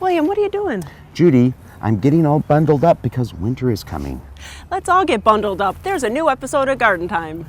William, what are you doing? Judy, I'm getting all bundled up because winter is coming. Let's all get bundled up. There's a new episode of Garden Time.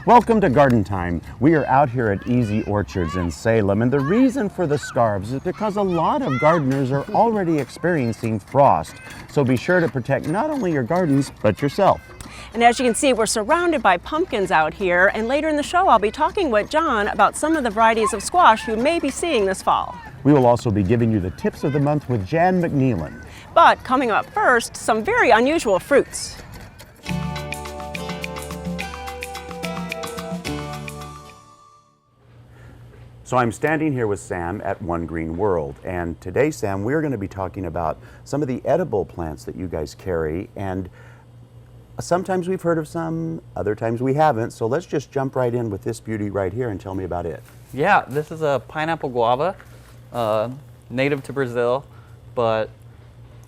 Welcome to Garden Time. We are out here at Easy Orchards in Salem, and the reason for the scarves is because a lot of gardeners are already experiencing frost. So be sure to protect not only your gardens, but yourself. And as you can see, we're surrounded by pumpkins out here, and later in the show I'll be talking with John about some of the varieties of squash you may be seeing this fall. We will also be giving you the tips of the month with Jan McNeelan. But coming up first, some very unusual fruits. So I'm standing here with Sam at One Green World, and today, Sam, we're going to be talking about some of the edible plants that you guys carry, and sometimes we've heard of some, other times we haven't, so let's just jump right in with this beauty right here and tell me about it. Yeah, this is a pineapple guava, native to Brazil, but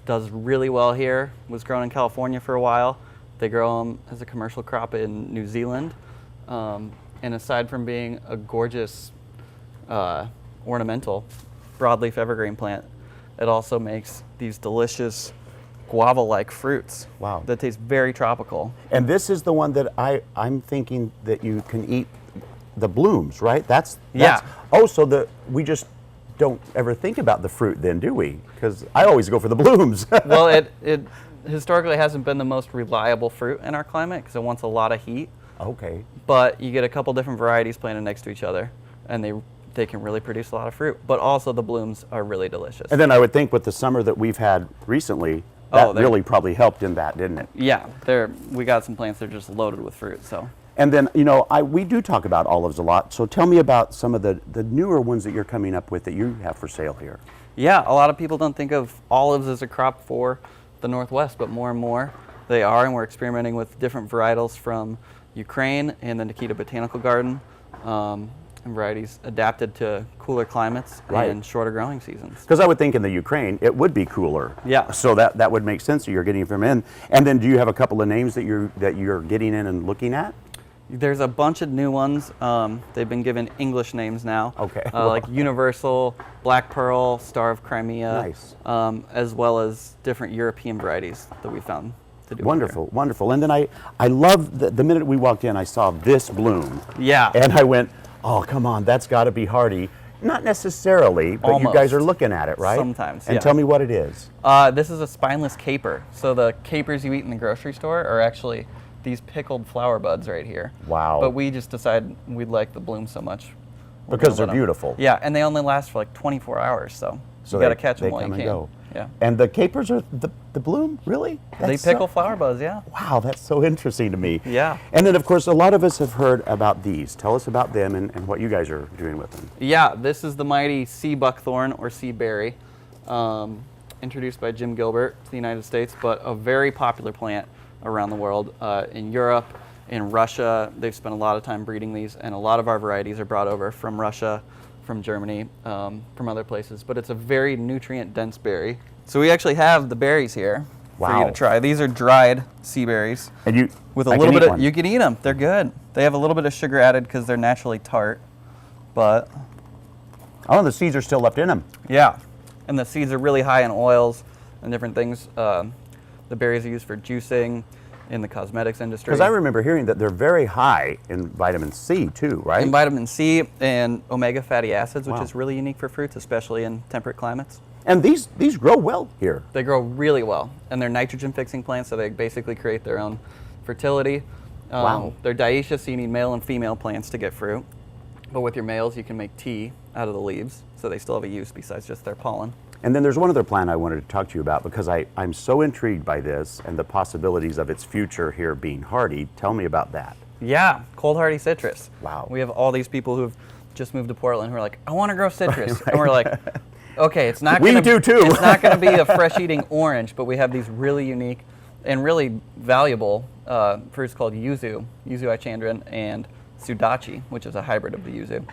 does really well here. Was grown in California for a while. They grow them as a commercial crop in New Zealand, and aside from being a gorgeous ornamental broadleaf evergreen plant, it also makes these delicious guava-like fruits. Wow. That taste very tropical. And this is the one that I'm thinking that you can eat the blooms, right? That's yeah. Oh, so we just don't ever think about the fruit then, do we? Because I always go for the blooms. Well, it historically hasn't been the most reliable fruit in our climate because it wants a lot of heat. Okay. But you get a couple different varieties planted next to each other, and they can really produce a lot of fruit. But also the blooms are really delicious. And then I would think with the summer that we've had recently, that really probably helped in that, didn't it? Yeah, we got some plants that are just loaded with fruit. So. And then, you know, we do talk about olives a lot. So tell me about some of the newer ones that you're coming up with that you have for sale here. Yeah, a lot of people don't think of olives as a crop for the Northwest, but more and more they are, and we're experimenting with different varietals from Ukraine and the Nikita Botanical Garden, and varieties adapted to cooler climates and shorter growing seasons. Because I would think in the Ukraine it would be cooler. Yeah. So that would make sense that you're getting from in. And then do you have a couple of names that you're getting in and looking at? There's a bunch of new ones. They've been given English names now. Okay. Like Universal, Black Pearl, Star of Crimea. Nice. As well as different European varieties that we found to do. Wonderful, wonderful. And then I love the minute we walked in, I saw this bloom. Yeah. And I went, oh, come on, that's got to be hardy. Not necessarily, but Almost. You guys are looking at it, right? Sometimes, And yeah. tell me what it is. This is a spineless caper. So the capers you eat in the grocery store are actually these pickled flower buds right here. Wow. But we just decided we like the bloom so much. Because they're beautiful. Yeah, and they only last for like 24 hours, so you got to catch them while you can. Go. Yeah. And the capers are the bloom, really? They pickle flower buds, yeah. Wow, that's so interesting to me. Yeah. And then, of course, a lot of us have heard about these. Tell us about them and what you guys are doing with them. Yeah, this is the mighty sea buckthorn or sea berry, introduced by Jim Gilbert to the United States, but a very popular plant around the world. In Europe, in Russia, they've spent a lot of time breeding these, and a lot of our varieties are brought over from Russia, from Germany, from other places, but it's a very nutrient-dense berry. So we actually have the berries here for you to try. These are dried sea berries. And with a little bit of, you can eat them. They're good. They have a little bit of sugar added because they're naturally tart, but. Oh, the seeds are still left in them. Yeah, and the seeds are really high in oils and different things. The berries are used for juicing in the cosmetics industry. Because I remember hearing that they're very high in vitamin C too, right? In vitamin C and omega fatty acids, which is really unique for fruits, especially in temperate climates. And these grow well here. They grow really well, and they're nitrogen-fixing plants, so they basically create their own fertility. Wow. They're dioecious, so you need male and female plants to get fruit. But with your males, you can make tea out of the leaves, so they still have a use besides just their pollen. And then there's one other plant I wanted to talk to you about because I'm so intrigued by this and the possibilities of its future here being hardy. Tell me about that. Yeah, cold hardy citrus. Wow. We have all these people who've just moved to Portland who are like, I want to grow citrus. Right. And we're like, okay, it's not going to do too. It's not going to be a fresh eating orange, but we have these really unique and really valuable fruits called yuzu ichandran, and sudachi, which is a hybrid of the yuzu.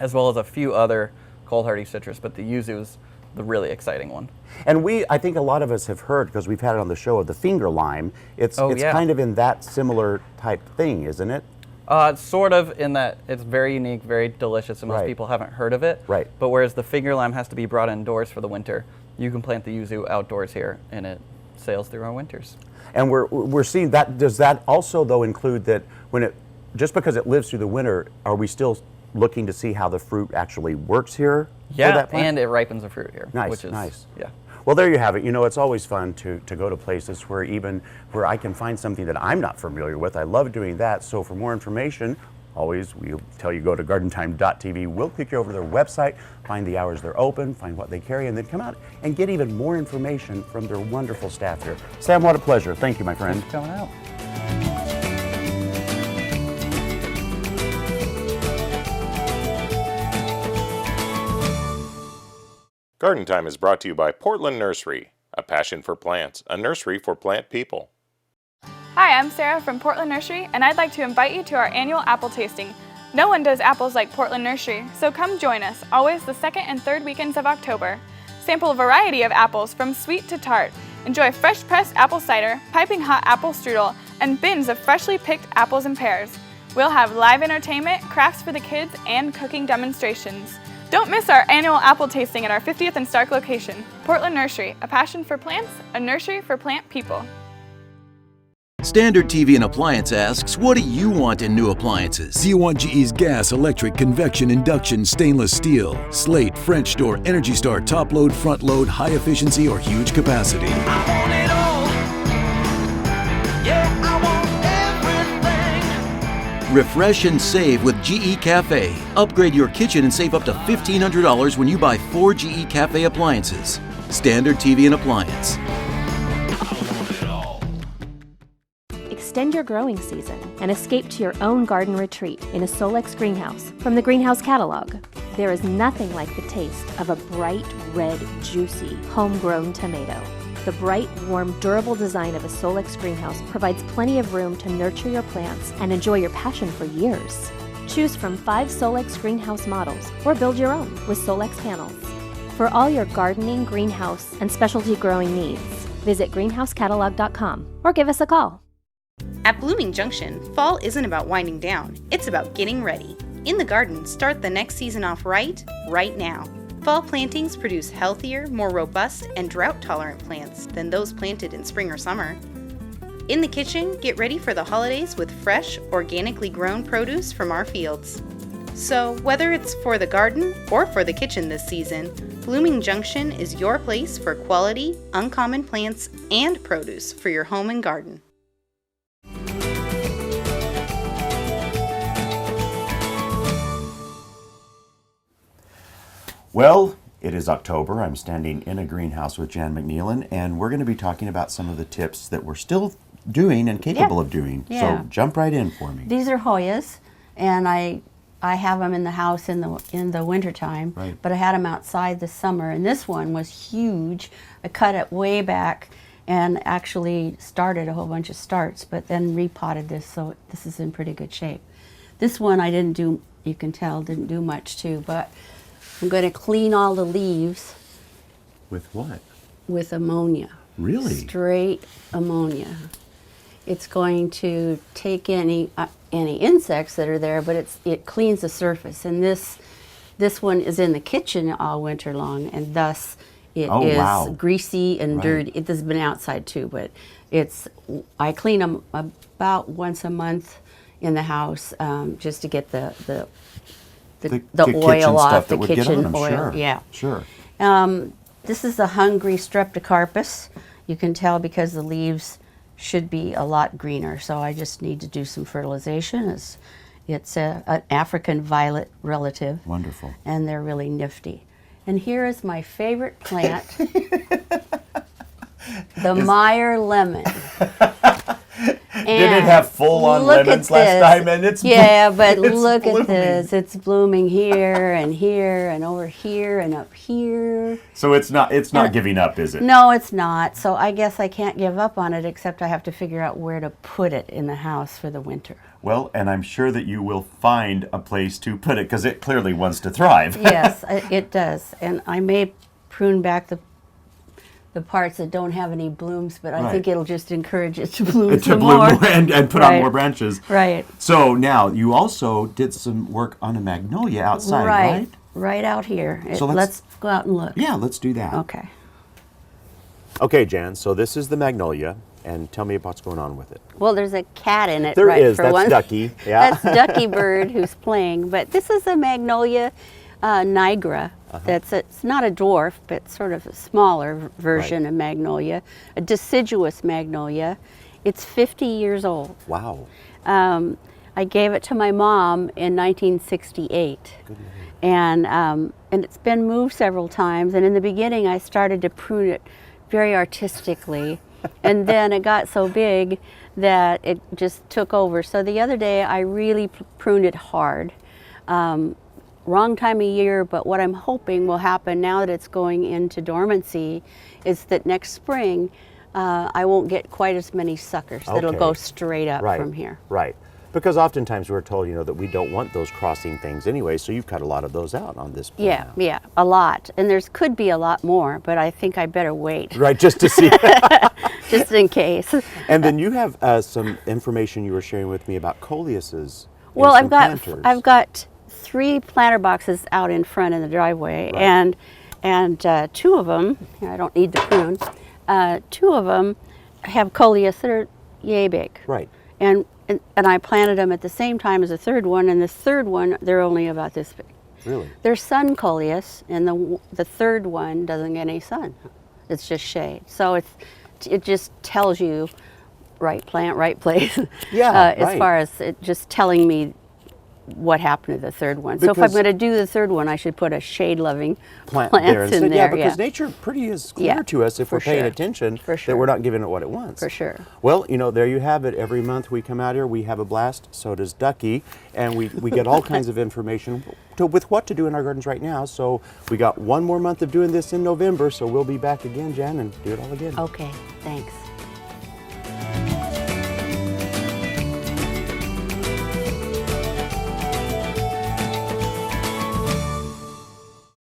as well as a few other cold hardy citrus, but the yuzu is the really exciting one. And I think a lot of us have heard, because we've had it on the show, of the finger lime. It's kind of in that similar type thing, isn't it? Sort of, in that it's very unique, very delicious, and most people haven't heard of it. Right. But whereas the finger lime has to be brought indoors for the winter, you can plant the yuzu outdoors here, and it sails through our winters. And we're seeing that. Does that also, though, include that just because it lives through the winter, are we still looking to see how the fruit actually works here? Yeah, for that plant? and it ripens the fruit here. Nice, which is, nice. Yeah. Well, there you have it. You know, it's always fun to go to places where I can find something that I'm not familiar with. I love doing that. So for more information, always we'll tell you go to gardentime.tv. We'll click you over to their website, find the hours they're open, find what they carry, and then come out and get even more information from their wonderful staff here. Sam, what a pleasure. Thank you, my friend. Thanks for coming out. Garden Time is brought to you by Portland Nursery, a passion for plants, a nursery for plant people. Hi, I'm Sarah from Portland Nursery, and I'd like to invite you to our annual apple tasting. No one does apples like Portland Nursery, so come join us, always the second and third weekends of October. Sample a variety of apples from sweet to tart. Enjoy fresh pressed apple cider, piping hot apple strudel, and bins of freshly picked apples and pears. We'll have live entertainment, crafts for the kids, and cooking demonstrations. Don't miss our annual apple tasting at our 50th and Stark location. Portland Nursery, a passion for plants, a nursery for plant people. Standard TV and Appliance asks, what do you want in new appliances? Do you want GE's gas, electric, convection, induction, stainless steel, slate, French door, Energy Star, top load, front load, high efficiency, or huge capacity? I want it all. Yeah, I want everything. Refresh and save with GE Cafe. Upgrade your kitchen and save up to $1,500 when you buy 4 GE Cafe appliances. Standard TV and Appliance. Extend your growing season and escape to your own garden retreat in a Solex greenhouse from the Greenhouse Catalog. There is nothing like the taste of a bright, red, juicy, homegrown tomato. The bright, warm, durable design of a Solex greenhouse provides plenty of room to nurture your plants and enjoy your passion for years. Choose from 5 Solex greenhouse models or build your own with Solex panels. For all your gardening, greenhouse, and specialty growing needs, visit greenhousecatalog.com or give us a call. At Blooming Junction, fall isn't about winding down, it's about getting ready. In the garden, start the next season off right now. Fall plantings produce healthier, more robust, and drought-tolerant plants than those planted in spring or summer. In the kitchen, get ready for the holidays with fresh, organically grown produce from our fields. So, whether it's for the garden or for the kitchen this season, Blooming Junction is your place for quality, uncommon plants and produce for your home and garden. Well, it is October. I'm standing in a greenhouse with Jan McNeilan, and we're going to be talking about some of the tips that we're still doing and capable of doing. Yeah. So jump right in for me. These are Hoyas, and I have them in the house in the wintertime, Right. but I had them outside this summer, and this one was huge. I cut it way back and actually started a whole bunch of starts, but then repotted this, so this is in pretty good shape. This one I didn't do, you can tell, didn't do much to, but I'm going to clean all the leaves. With what? With ammonia. Really? Straight ammonia. It's going to take any insects that are there, but it cleans the surface. And this one is in the kitchen all winter long, and thus it is greasy and dirty. It has been outside too, but I clean them about once a month in the house, just to get the oil off, the kitchen oil. Sure. Yeah. Sure. This is a hungry streptocarpus. You can tell because the leaves should be a lot greener, so I just need to do some fertilization. It's an African violet relative. Wonderful. And they're really nifty. And here is my favorite plant, the Meyer lemon. Did it have full-on look lemons at last this. time? And it's yeah, but it's look blooming. at this. It's blooming here and over here and up here. So it's not giving up, is it? No, it's not. So I guess I can't give up on it, except I have to figure out where to put it in the house for the winter. Well, and I'm sure that you will find a place to put it because it clearly wants to thrive. Yes, it does. And I may prune back the parts that don't have any blooms, but I think it'll just encourage it to bloom some more. And put on more branches. Right. So now you also did some work on a magnolia outside, right? Right out here. So let's go out and look. Yeah, let's do that. Okay. Okay, Jan, so this is the magnolia, and tell me what's going on with it. Well, there's a cat in it, There right, is. for That's one. Ducky. Yeah. That's Ducky Bird who's playing. But this is a magnolia nigra. It's not a dwarf, but sort of a smaller version of magnolia, a deciduous magnolia. It's 50 years old. Wow. I gave it to my mom in 1968. And it's been moved several times. And in the beginning, I started to prune it very artistically. And then it got so big that it just took over. So the other day, I really pruned it hard. Wrong time of year, but what I'm hoping will happen now that it's going into dormancy is that next spring, I won't get quite as many suckers. That'll go straight up from here. Right. Because oftentimes we're told, that we don't want those crossing things anyway, so you've cut a lot of those out on this plan. Yeah, a lot. And there's could be a lot more, but I think I better wait. Right, just to see. Just in case. And then you have some information you were sharing with me about coleuses. Well, I've got 3 planter boxes out in front in the driveway, and 2 of them, I don't need to prune, 2 of them have coleus that are yay big. Right. And I planted them at the same time as the third one, and the third one, they're only about this big. Really? They're sun coleus, and the third one doesn't get any sun. It's just shade. So it just tells you right plant, right place. Yeah, as far as it just telling me what happened to the third one. So if I'm going to do the third one, I should put a shade-loving plants in there. Yeah, because nature pretty is clear to us if we're paying attention that we're not giving it what it wants. For sure. Well, there you have it. Every month we come out here, we have a blast. So does Ducky, and we get all kinds of information with what to do in our gardens right now. So we got one more month of doing this in November, so we'll be back again, Jan, and do it all again. Okay, thanks.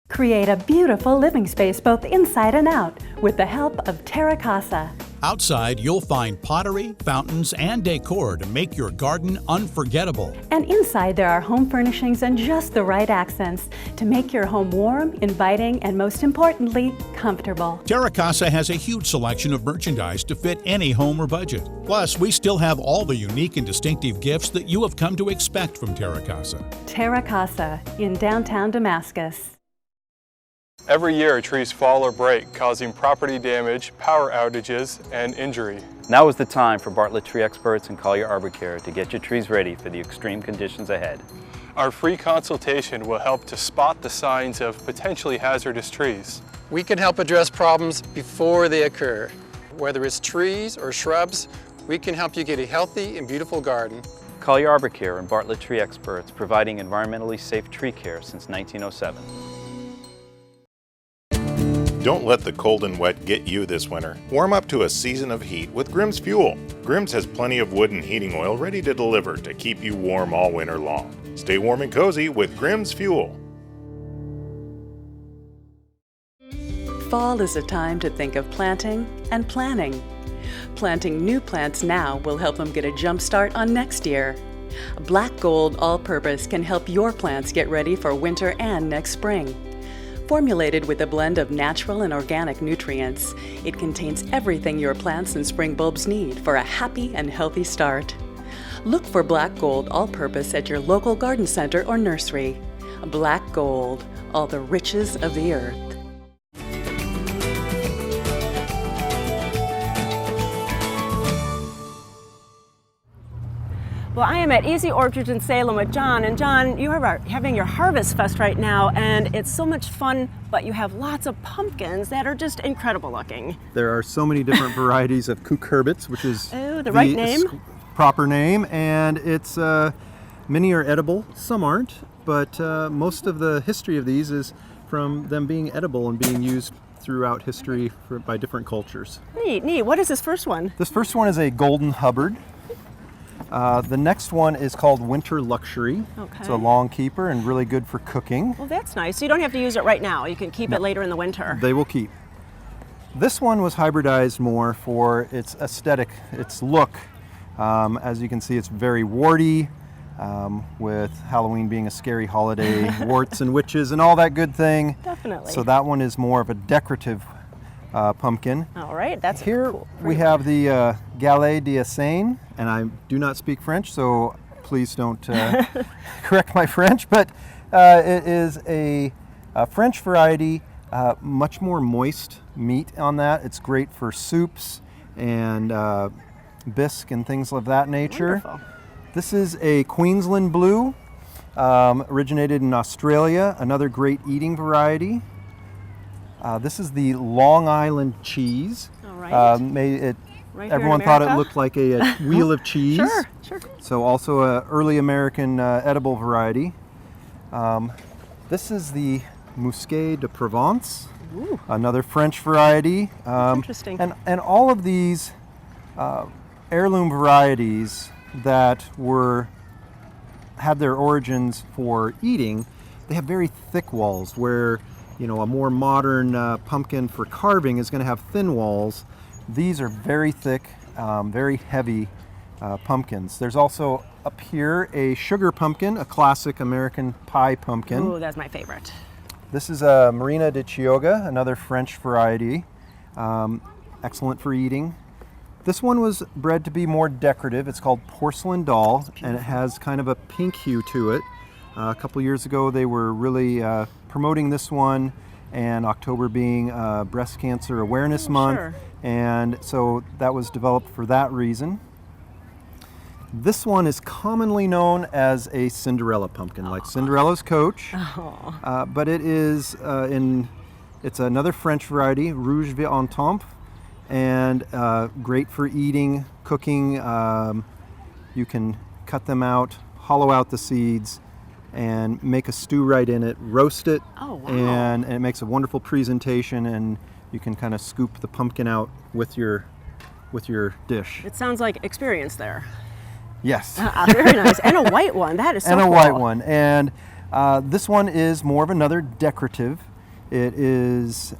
Create a beautiful living space both inside and out with the help of Terra Casa. Outside, you'll find pottery, fountains, and decor to make your garden unforgettable. And inside, there are home furnishings and just the right accents to make your home warm, inviting, and most importantly, comfortable. Terra Casa has a huge selection of merchandise to fit any home or budget. Plus, we still have all the unique and distinctive gifts that you have come to expect from Terra Casa. Terra Casa in downtown Damascus. Every year, trees fall or break, causing property damage, power outages, and injury. Now is the time for Bartlett Tree Experts and Collier Arbor Care to get your trees ready for the extreme conditions ahead. Our free consultation will help to spot the signs of potentially hazardous trees. We can help address problems before they occur. Whether it's trees or shrubs, we can help you get a healthy and beautiful garden. Collier Arbor Care and Bartlett Tree Experts, providing environmentally safe tree care since 1907. Don't let the cold and wet get you this winter. Warm up to a season of heat with Grimm's Fuel. Grimm's has plenty of wood and heating oil ready to deliver to keep you warm all winter long. Stay warm and cozy with Grimm's Fuel. Fall is a time to think of planting and planning. Planting new plants now will help them get a jump start on next year. Black Gold All-Purpose can help your plants get ready for winter and next spring. Formulated with a blend of natural and organic nutrients, it contains everything your plants and spring bulbs need for a happy and healthy start. Look for Black Gold All-Purpose at your local garden center or nursery. Black Gold, all the riches of the earth. Well, I am at Easy Orchards in Salem with John, and John, you are having your Harvest Fest right now, and it's so much fun, but you have lots of pumpkins that are just incredible looking. There are so many different varieties of cucurbits, which is the right name. proper name, and it's many are edible, some aren't, but most of the history of these is from them being edible and being used throughout history by different cultures. Neat, neat. What is this first one? This first one is a Golden Hubbard. The next one is called Winter Luxury. Okay. It's a long keeper and really good for cooking. Well, that's nice. So you don't have to use it right now. You can keep it later in the winter. They will keep. This one was hybridized more for its aesthetic, its look. As you can see, it's very warty, with Halloween being a scary holiday, warts and witches and all that good thing. Definitely. So that one is more of a decorative pumpkin. All right, that's Here cool. we have the Galets d'Assane, and I do not speak French, so please don't correct my French, but it is a French variety, much more moist meat on that. It's great for soups and bisque and things of that nature. Wonderful. This is a Queensland Blue, originated in Australia, another great eating variety. This is the Long Island cheese. All right. Everyone thought it looked like a wheel of cheese. Sure, sure. So also an early American edible variety. This is the Muscat de Provence, another French variety. Interesting. And all of these heirloom varieties that had their origins for eating, they have very thick walls where, you know, a more modern pumpkin for carving is going to have thin walls. These are very thick, very heavy pumpkins. There's also up here a sugar pumpkin, a classic American pie pumpkin. Ooh, that's my favorite. This is a Marina de Chioggia, another French variety, excellent for eating. This one was bred to be more decorative. It's called Porcelain Doll, and it has kind of a pink hue to it. A couple years ago, they were really promoting this one, and October being Breast Cancer Awareness Month, sure. And so that was developed for that reason. This one is commonly known as a Cinderella pumpkin, like Cinderella's coach, but it is it's another French variety, Rouge Vieux-en-Tempe, and great for eating, cooking. You can cut them out, hollow out the seeds, and make a stew right in it, roast it, and it makes a wonderful presentation, and you can kind of scoop the pumpkin out with your dish. It sounds like experience there. Yes. Very nice. And a white one. That is so cool. And a white one. And this one is more of another decorative. It is,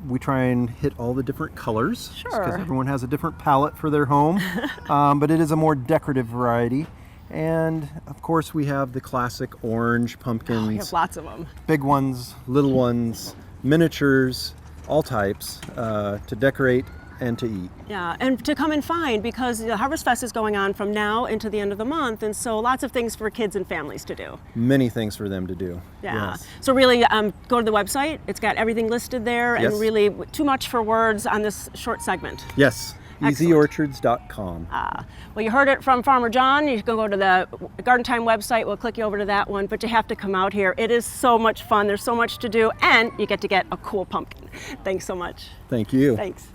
we try and hit all the different colors. Sure. Because everyone has a different palette for their home. But it is a more decorative variety. And of course we have the classic orange pumpkins. We have lots of them. Big ones, little ones, miniatures, all types to decorate and to eat. Yeah, and to come and find, because the Harvest Fest is going on from now into the end of the month, and so lots of things for kids and families to do. Many things for them to do. Yeah. Yes. So really, go to the website. It's got everything listed there, Yes. and really too much for words on this short segment. Yes. EasyOrchards.com. Well, you heard it from Farmer John. You can go to the Garden Time website. We'll click you over to that one, but you have to come out here. It is so much fun. There's so much to do, and you get to get a cool pumpkin. Thanks so much. Thank you. Thanks.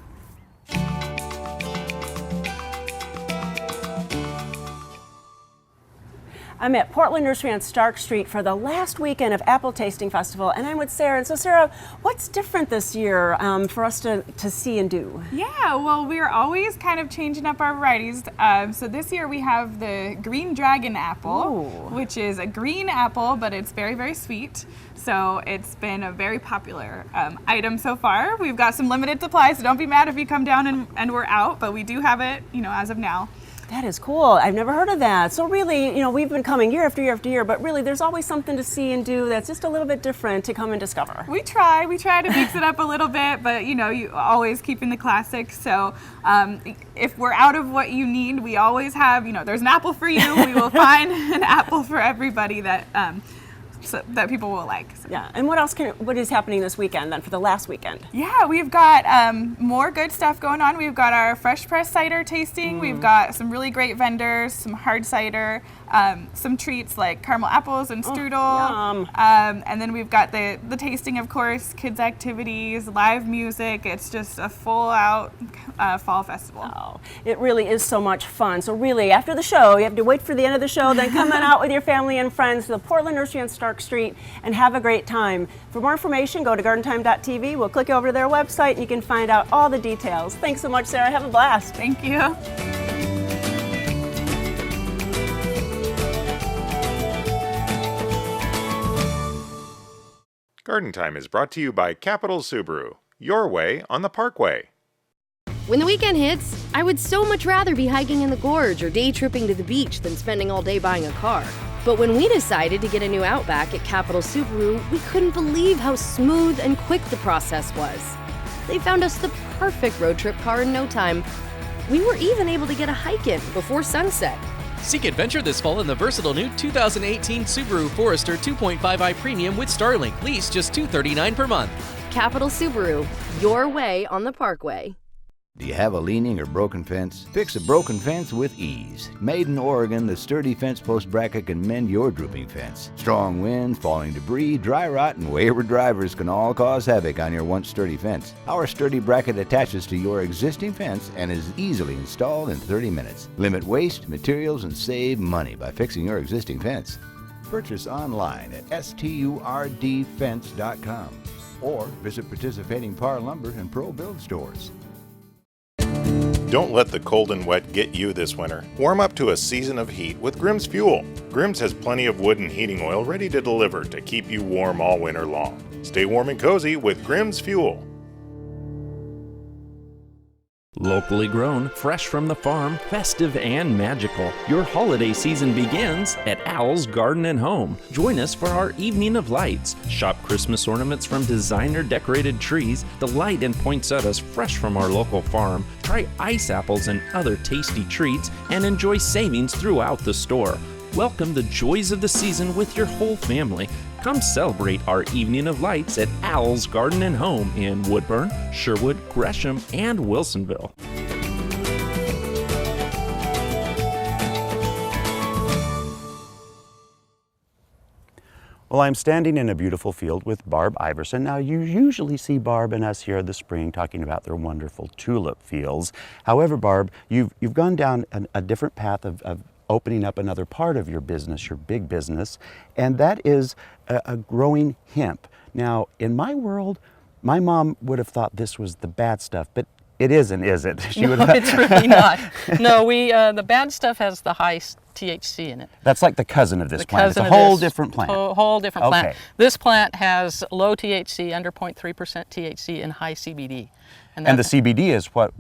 I'm at Portland Nursery on Stark Street for the last weekend of Apple Tasting Festival, and I'm with Sarah. And so, Sarah, what's different this year for us to see and do? Yeah, well, we're always kind of changing up our varieties. So this year we have the Green Dragon Apple, which is a green apple, but it's very, very sweet. So it's been a very popular item so far. We've got some limited supply, so don't be mad if you come down and we're out, but we do have it, as of now. That is cool. I've never heard of that. So really, we've been coming year after year after year, but really there's always something to see and do that's just a little bit different to come and discover. We try to mix it up a little bit, but you always keeping the classics. So if we're out of what you need, we always have, there's an apple for you. We will find an apple for everybody that that people will like. Yeah, and what is happening this weekend then for the last weekend? Yeah, we've got more good stuff going on. We've got our fresh pressed cider tasting. We've got some really great vendors, some hard cider, some treats like caramel apples and strudel. And then we've got the tasting, of course, kids activities, live music. It's just a full out fall festival. Oh, it really is so much fun. So really, after the show, you have to wait for the end of the show, then come on out with your family and friends to the Portland Nursery on Stark Street and have a great time. For more information, go to gardentime.tv. We'll click over to their website and you can find out all the details. Thanks so much, Sarah. Have a blast. Thank you. Garden Time is brought to you by Capital Subaru, your way on the Parkway. When the weekend hits, I would so much rather be hiking in the gorge or day tripping to the beach than spending all day buying a car. But when we decided to get a new Outback at Capital Subaru, we couldn't believe how smooth and quick the process was. They found us the perfect road trip car in no time. We were even able to get a hike in before sunset. Seek adventure this fall in the versatile new 2018 Subaru Forester 2.5i Premium with Starlink. Lease just $239 per month. Capital Subaru, your way on the Parkway. Do you have a leaning or broken fence? Fix a broken fence with ease. Made in Oregon, the sturdy fence post bracket can mend your drooping fence. Strong winds, falling debris, dry rot, and wayward drivers can all cause havoc on your once sturdy fence. Our sturdy bracket attaches to your existing fence and is easily installed in 30 minutes. Limit waste, materials, and save money by fixing your existing fence. Purchase online at sturdfence.com or visit participating Par Lumber and Pro Build stores. Don't let the cold and wet get you this winter. Warm up to a season of heat with Grimm's Fuel. Grimm's has plenty of wood and heating oil ready to deliver to keep you warm all winter long. Stay warm and cozy with Grimm's Fuel. Locally grown, fresh from the farm, festive and magical. Your holiday season begins at Owl's Garden and Home. Join us for our Evening of Lights. Shop Christmas ornaments from designer decorated trees, delight in poinsettias fresh from our local farm, try ice apples and other tasty treats, and enjoy savings throughout the store. Welcome the joys of the season with your whole family. Come celebrate our Evening of Lights at Owl's Garden and Home in Woodburn, Sherwood, Gresham, and Wilsonville. Well, I'm standing in a beautiful field with Barb Iverson. Now, you usually see Barb and us here in the spring talking about their wonderful tulip fields. However, Barb, you've gone down a different path of opening up another part of your business, your big business, and that is a growing hemp. Now, in my world, my mom would have thought this was the bad stuff, but it isn't, is it? No, it's really not. No, the bad stuff has the high THC in it. That's like the cousin of this plant. It's a whole different plant. Whole different plant. Okay. This plant has low THC, under 0.3% THC, and high CBD. And the CBD is what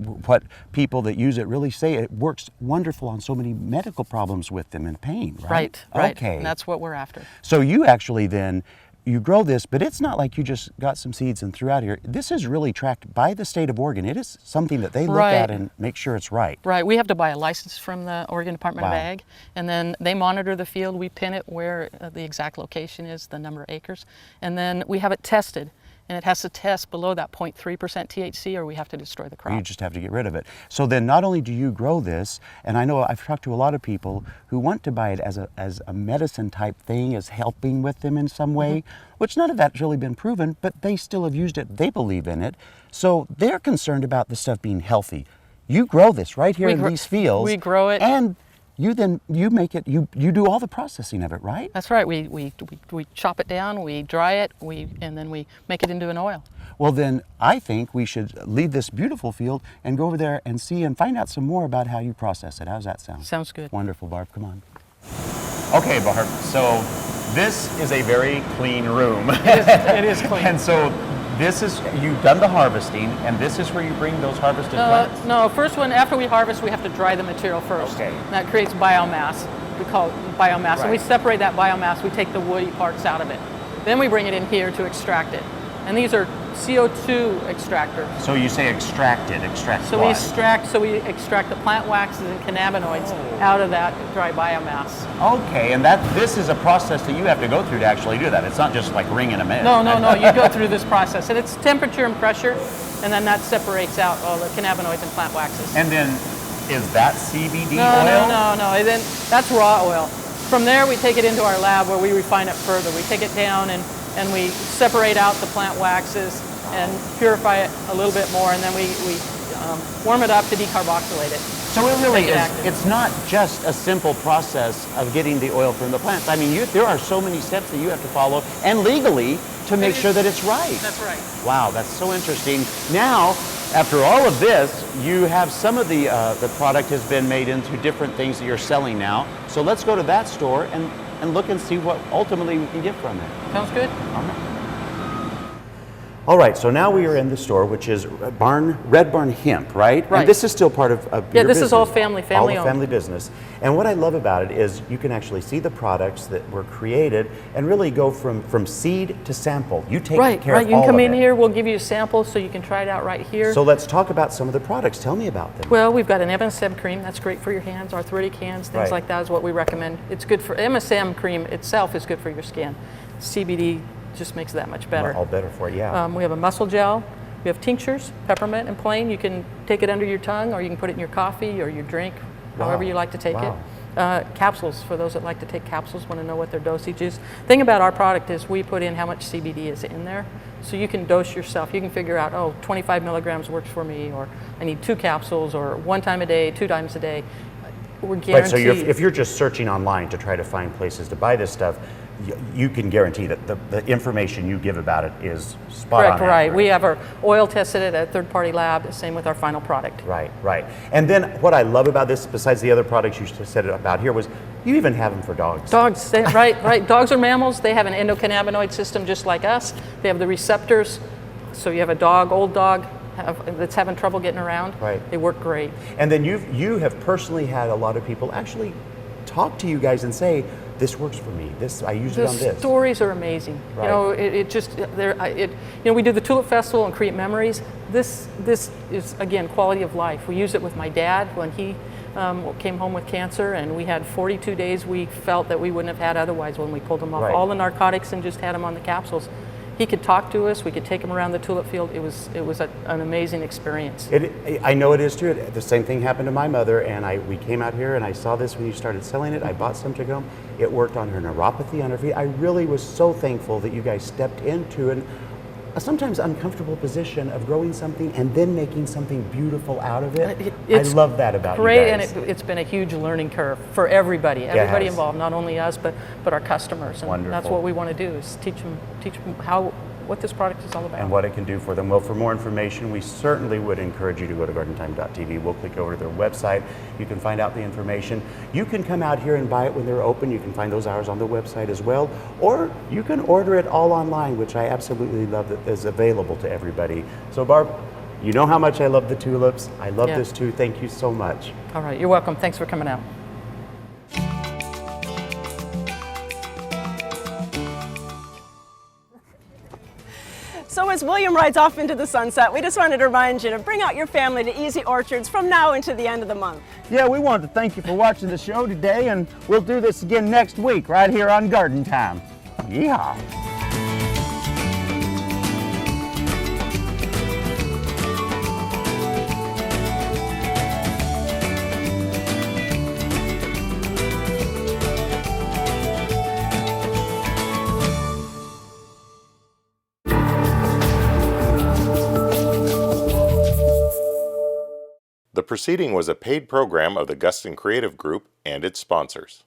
people that use it really say it works wonderful on so many medical problems with them and pain, right? Right. Okay. And that's what we're after. So you actually then, you grow this, but it's not like you just got some seeds and threw out here. This is really tracked by the state of Oregon. It is something that they look at and make sure it's right. Right. We have to buy a license from the Oregon Department of Ag, and then they monitor the field. We pin it where the exact location is, the number of acres, and then we have it tested. And it has to test below that 0.3% THC or we have to destroy the crop. You just have to get rid of it. So then not only do you grow this, and I know I've talked to a lot of people who want to buy it as a medicine type thing, as helping with them in some way, which none of that's really been proven, but they still have used it. They believe in it. So they're concerned about the stuff being healthy. You grow this right here in these fields. We grow it. And you make it, you do all the processing of it, right? That's right. We chop it down, we dry it, and then we make it into an oil. Well, then I think we should leave this beautiful field and go over there and see and find out some more about how you process it. How's that sound? Sounds good. Wonderful, Barb. Come on. Okay, Barb. So this is a very clean room. It is clean. And so this is, you've done the harvesting, and this is where you bring those harvested plants? No, after we harvest, we have to dry the material first. Okay. That creates biomass. We call it biomass. And we separate that biomass, we take the woody parts out of it. Then we bring it in here to extract it. And these are CO2 extractor. So you say extract So what? we extract the plant waxes and cannabinoids out of that dry biomass. Okay, and this is a process that you have to go through to actually do that. It's not just like wringing them in. No, you go through this process, and it's temperature and pressure, and then that separates out all the cannabinoids and plant waxes. And then, is that CBD oil? oil? No. Then that's raw oil. From there, we take it into our lab where we refine it further. We take it down and we separate out the plant waxes and purify it a little bit more, and then we warm it up to decarboxylate it. So it really is, it's not just a simple process of getting the oil from the plants. I mean, there are so many steps that you have to follow, and legally, to make sure that it's right. That's right. Wow, that's so interesting. Now, after all of this, you have some of the product has been made into different things that you're selling now. So let's go to that store and look and see what ultimately we can get from it. Sounds good. All right. All right, so now we are in the store, which is Red Barn Hemp, right? Right. And this is still part of your this business. is all family All owned. family business. And what I love about it is you can actually see the products that were created and really go from seed to sample. You take care of all of it. Right. You can come in here. We'll give you a sample so you can try it out right here. So let's talk about some of the products. Tell me about them. Well, we've got an MSM cream. That's great for your hands. Arthritic hands, things like that is what we recommend. It's good for MSM cream itself is good for your skin. CBD just makes that much better. All better for it, yeah. We have a muscle gel. We have tinctures, peppermint and plain. You can take it under your tongue, or you can put it in your coffee or your drink, however you like to take it. Capsules, for those that like to take capsules, want to know what their dosage is. Thing about our product is we put in how much CBD is in there, so you can dose yourself. You can figure out, 25 milligrams works for me, or I need 2 capsules, or 1 time a day, 2 times a day. We're guaranteed. Right, so if you're just searching online to try to find places to buy this stuff, you can guarantee that the information you give about it is spot on. Right. We have our oil tested at a third-party lab, same with our final product. Right. And then what I love about this, besides the other products you said about here, was you even have them for dogs. Dogs, right. Dogs are mammals. They have an endocannabinoid system just like us. They have the receptors. So you have a dog, old dog, that's having trouble getting around. Right. They work great. And then you have personally had a lot of people actually talk to you guys and say, this works for me. I use it on this. The stories are amazing. Right. We do the Tulip Festival and create memories. This is, again, quality of life. We use it with my dad when he came home with cancer, and we had 42 days we felt that we wouldn't have had otherwise when we pulled him off all the narcotics and just had him on the capsules. He could talk to us. We could take him around the tulip field. It was an amazing experience. I know it is too. The same thing happened to my mother, and we came out here and I saw this when you started selling it. I bought some to go home. It worked on her neuropathy, on her feet. I really was so thankful that you guys stepped into a sometimes uncomfortable position of growing something and then making something beautiful out of it. I love that about you guys. And it's been a huge learning curve for everybody. Everybody involved, not only us, but our customers. And Wonderful. That's what we want to do, is teach them what this product is all about. And what it can do for them. Well, for more information, we certainly would encourage you to go to gardentime.tv. We'll click over to their website. You can find out the information. You can come out here and buy it when they're open. You can find those hours on the website as well. Or you can order it all online, which I absolutely love that is available to everybody. So Barb, you know how much I love the tulips. I love this too. Thank you so much. All right, you're welcome. Thanks for coming out. So as William rides off into the sunset, we just wanted to remind you to bring out your family to Easy Orchards from now until the end of the month. Yeah, we wanted to thank you for watching the show today, and we'll do this again next week right here on Garden Time. Yeehaw. The proceeding was a paid program of the Guston Creative Group and its sponsors.